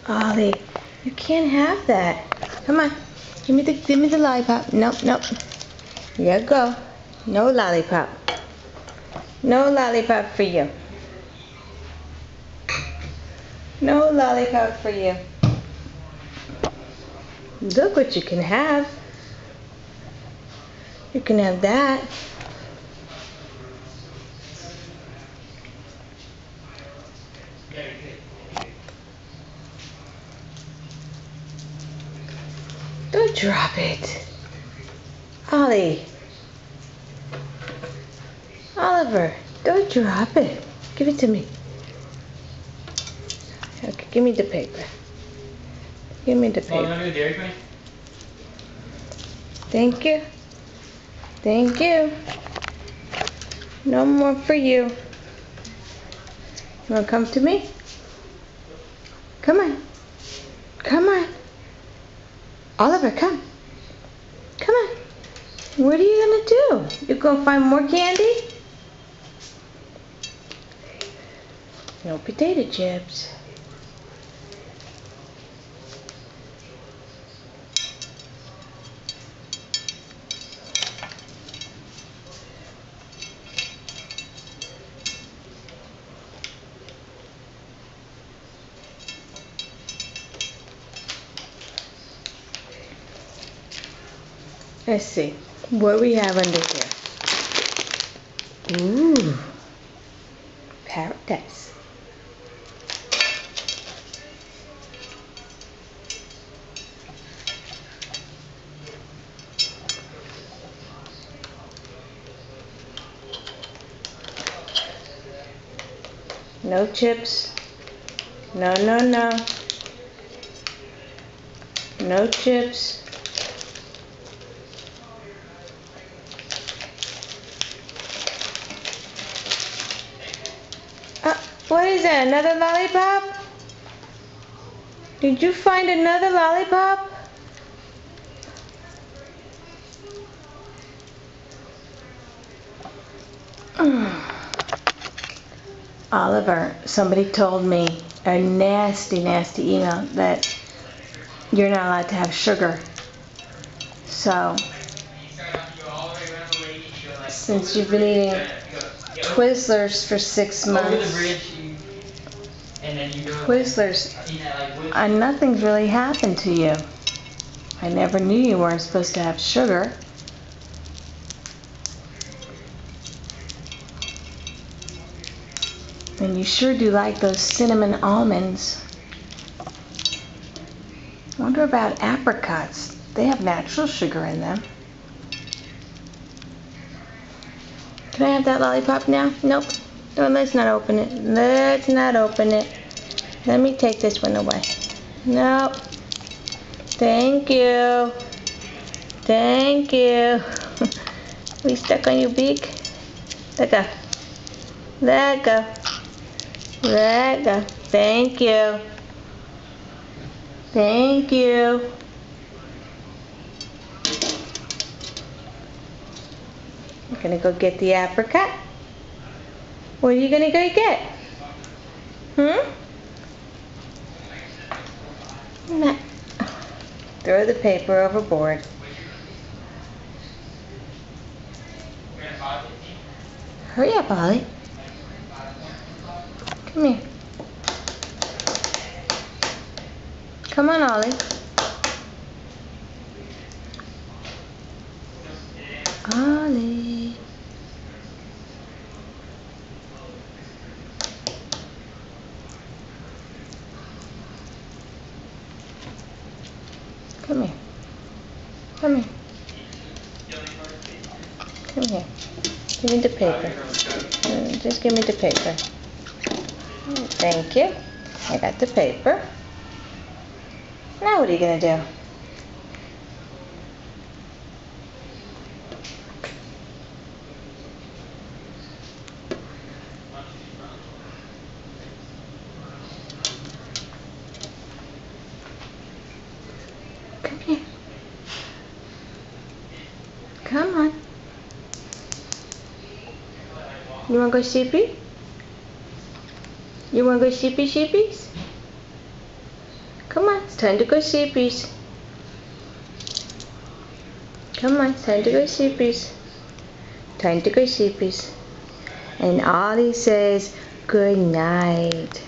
Ollie, you can't have that. Come on, give me the lollipop. Nope, nope. Here you go. No lollipop. No lollipop for you. No lollipop for you. Look what you can have. You can have that. Don't drop it. Ollie. Oliver, don't drop it. Give it to me. Okay, give me the paper. Give me the paper. Thank you. Thank you. No more for you. You want to come to me? Come on. Come on. Oliver, come. Come on. What are you going to do? You going to find more candy? No potato chips. Let's see what we have under here. Ooh, paradise. No chips. No, no, no. No chips. What is that? Another lollipop? Did you find another lollipop? Oliver, somebody told me a nasty, nasty email that you're not allowed to have sugar. So, since you've been eating Twizzlers for 6 months, Twizzlers, nothing's really happened to you. I never knew you weren't supposed to have sugar. And you sure do like those cinnamon almonds. I wonder about apricots. They have natural sugar in them. Can I have that lollipop now? Nope. No, let's not open it. Let's not open it. Let me take this one away. Nope. Thank you. Thank you. We stuck on your beak? Let go. Let go. Let go. Thank you. Thank you. You're gonna go get the apricot? What are you gonna go get? Nah. Throw the paper overboard. Hurry up, Ollie. Come here. Come on, Ollie. Ollie. Come here. Come here. Come here. Give me the paper. Just give me the paper. Thank you. I got the paper. Now what are you going to do? Come here. Come on. You want to go sheepy? You want to go sheepy sheepies? Come on, it's time to go sleepies. Come on, it's time to go sleepies. Time to go sleepies. And Ollie says good night.